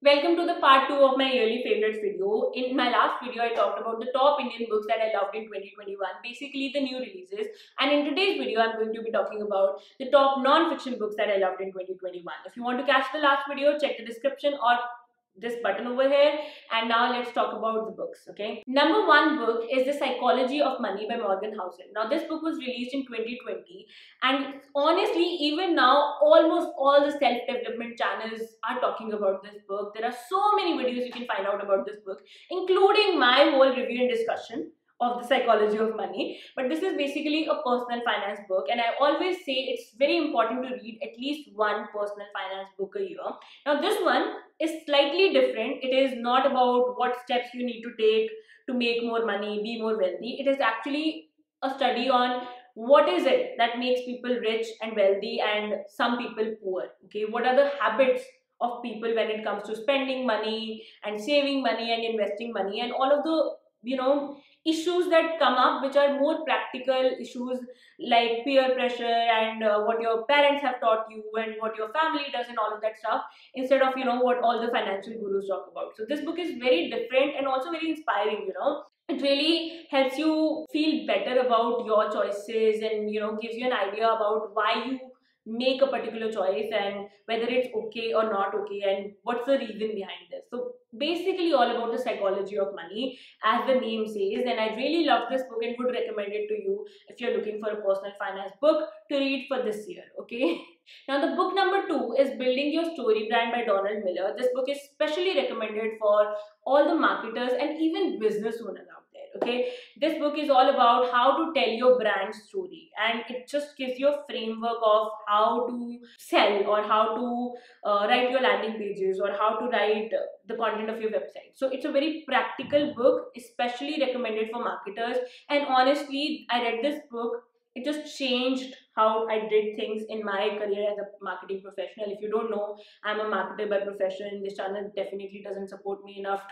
Welcome to the part 2 of my yearly favorites video. In my last video, I talked about the top Indian books that I loved in 2021, basically the new releases. And in today's video, I'm going to be talking about the top non-fiction books that I loved in 2021. If you want to catch the last video, check the description or this button over here. And now let's talk about the books, okay? Number one book is The Psychology of Money by Morgan Housel. Now this book was released in 2020 and honestly even now almost all the self-development channels are talking about this book. There are so many videos you can find out about this book, including my whole review and discussion of The Psychology of Money. But this is basically a personal finance book, and I always say it's very important to read at least one personal finance book a year. Now this one is slightly different. It is not about what steps you need to take to make more money, be more wealthy. It is actually a study on what is it that makes people rich and wealthy and some people poor. Okay, what are the habits of people when it comes to spending money and saving money and investing money, and all of the issues that come up, which are more practical issues like peer pressure and what your parents have taught you and what your family does and all of that stuff, instead of what all the financial gurus talk about. So this book is very different and also very inspiring. It really helps you feel better about your choices and gives you an idea about why you make a particular choice and whether it's okay or not okay and what's the reason behind this. So basically all about the psychology of money, as the name says, and I really love this book and would recommend it to you if you're looking for a personal finance book to read for this year, okay? Now the book number 2 is Building Your Story Brand by Donald Miller. This book is specially recommended for all the marketers and even business owners out there, okay? This book is all about how to tell your brand story, and it just gives you a framework of how to sell or how to write your landing pages or how to write the content of your website. So it's a very practical book, especially recommended for marketers. And honestly, I read this book, it just changed how I did things in my career as a marketing professional. If you don't know, I'm a marketer by profession. This channel definitely doesn't support me enough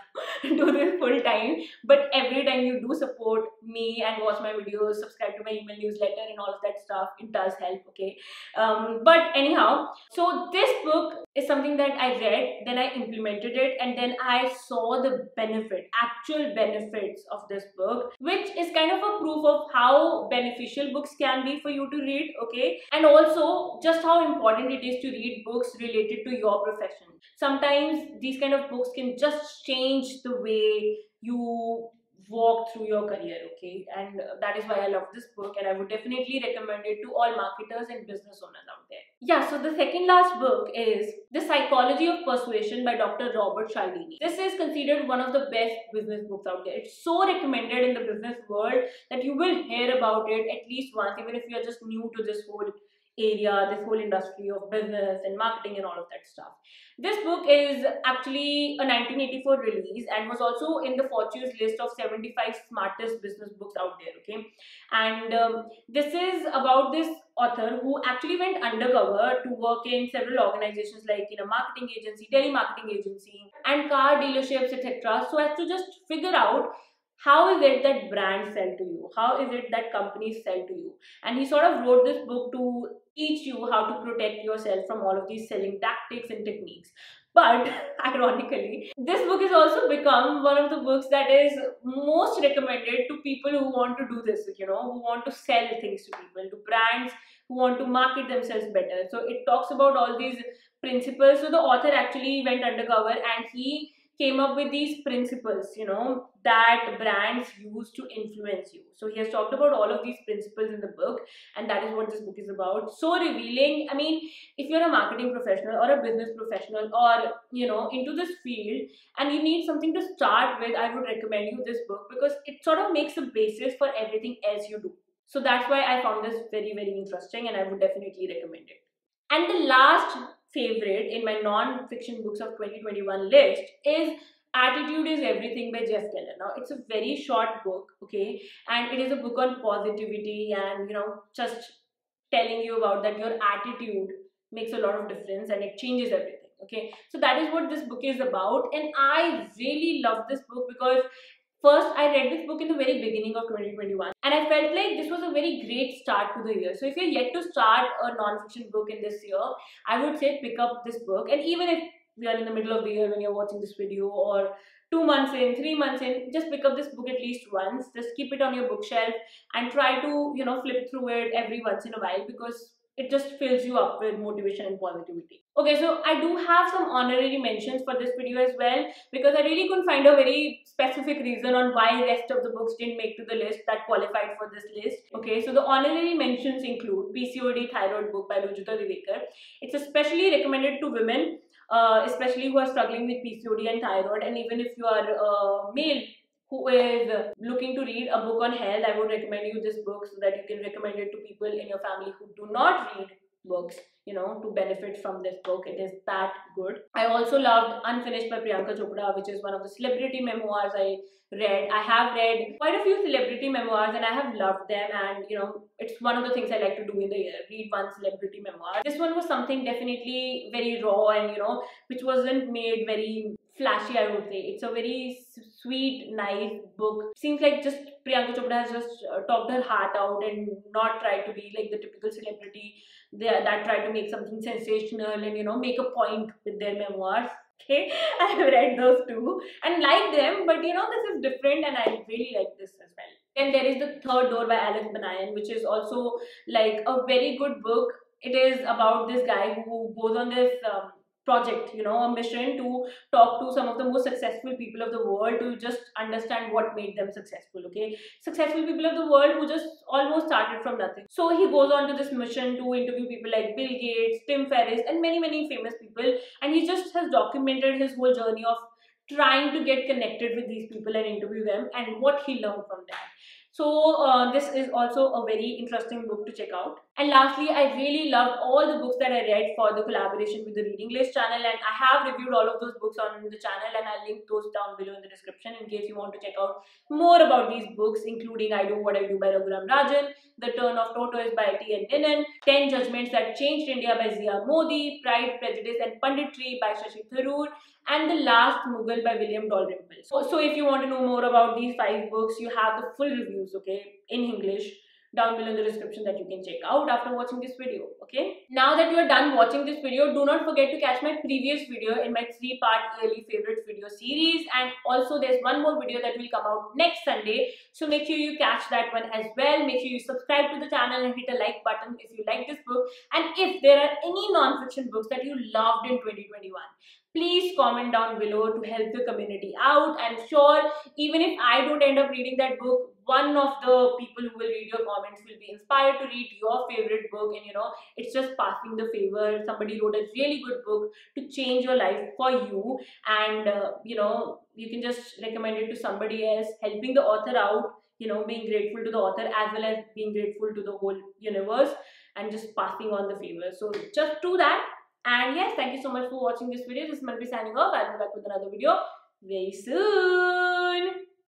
to do this full time. But every time you do support me and watch my videos, subscribe to my email newsletter and all of that stuff, it does help, okay? But anyhow, so this book is something that I read, then I implemented it, and then I saw the actual benefits of this book, which is kind of a proof of how beneficial books can be for you to read, okay? And also just how important it is to read books related to your profession. Sometimes these kind of books can just change the way you walk through your career, okay? And that is why I love this book, and I would definitely recommend it to all marketers and business owners out there. Yeah, so the second last book is The Psychology of Persuasion by Dr. Robert Cialdini. This is considered one of the best business books out there. It's so recommended in the business world that you will hear about it at least once, even if you're just new to this whole area, this whole industry of business and marketing and all of that stuff. This book is actually a 1984 release and was also in the Fortune's list of 75 smartest business books out there, okay? And this is about this author who actually went undercover to work in several organizations like in a marketing agency, telemarketing agency, and car dealerships, etc. So as to just figure out how is it that brands sell to you? How is it that companies sell to you? And he sort of wrote this book to teach you how to protect yourself from all of these selling tactics and techniques. But ironically, this book has also become one of the books that is most recommended to people who want to do this, who want to sell things to people, to brands who want to market themselves better. So it talks about all these principles. So the author actually went undercover and he came up with these principles, that brands use to influence you. So he has talked about all of these principles in the book, and that is what this book is about. So revealing. I mean, if you're a marketing professional or a business professional or, into this field and you need something to start with, I would recommend you this book because it sort of makes a basis for everything else you do. So that's why I found this very, very interesting and I would definitely recommend it. And the last favorite in my non-fiction books of 2021 list is Attitude is Everything by Jeff Keller. Now, it's a very short book, okay? And it is a book on positivity and, just telling you about that your attitude makes a lot of difference and it changes everything, okay? So that is what this book is about. And I really love this book because first, I read this book in the very beginning of 2021 and I felt like this was a very great start to the year. So if you're yet to start a non-fiction book in this year, I would say pick up this book. And even if we are in the middle of the year when you're watching this video, or 2 months in, 3 months in, just pick up this book at least once. Just keep it on your bookshelf and try to, flip through it every once in a while, because it just fills you up with motivation and positivity. Okay, so I do have some honorary mentions for this video as well, because I really couldn't find a very specific reason on why the rest of the books didn't make to the list that qualified for this list. Okay, so the honorary mentions include PCOD Thyroid book by Rujita Divekar. It's especially recommended to women, especially who are struggling with PCOD and thyroid, and even if you are a male who is looking to read a book on health, I would recommend you this book so that you can recommend it to people in your family who do not read books, to benefit from this book. It is that good. I also loved Unfinished by Priyanka Chopra, which is one of the celebrity memoirs I read. I have read quite a few celebrity memoirs and I have loved them, and it's one of the things I like to do in the year, read one celebrity memoir. This one was something definitely very raw and which wasn't made very flashy, I would say. It's a very sweet, nice book. Seems like just Priyanka Chopra has just talked her heart out and not tried to be like the typical celebrity that tried to make something sensational and make a point with their memoirs. Okay, I have read those too and liked them, but this is different and I really like this as well. Then there is The Third Door by Alex Banayan, which is also like a very good book. It is about this guy who goes on this project, a mission to talk to some of the most successful people of the world to just understand what made them successful. Okay, successful people of the world who just almost started from nothing. So he goes on to this mission to interview people like Bill Gates, Tim Ferriss, and many famous people, and he just has documented his whole journey of trying to get connected with these people and interview them and what he learned from that. So this is also a very interesting book to check out. And lastly, I really loved all the books that I read for the collaboration with the Reading List channel, and I have reviewed all of those books on the channel, and I'll link those down below in the description in case you want to check out more about these books, including I Do What I Do by Raghuram Rajan, The Turn of Tortoise by T.N. Denon, 10 Judgments That Changed India by Zia Modi, Pride, Prejudice and Punditry by Shashi Tharoor, and The Last Mughal by William Dalrymple. So if you want to know more about these 5 books, you have the full reviews, okay, in English, down below in the description that you can check out after watching this video. Okay, now that you are done watching this video, do not forget to catch my previous video in my 3-part yearly favorites video series, and also there's one more video that will come out next Sunday, so make sure you catch that one as well. Make sure you subscribe to the channel and hit a like button if you like this book, and if there are any non-fiction books that you loved in 2021, please comment down below to help the community out. I'm sure even if I don't end up reading that book, one of the people who will read your comments will be inspired to read your favorite book, and it's just passing the favor. Somebody wrote a really good book to change your life for you, and you can just recommend it to somebody else, helping the author out, being grateful to the author as well as being grateful to the whole universe, and just passing on the favor. So just do that. And yes, thank you so much for watching this video. This is Manpreet signing off. I'll be back with another video very soon.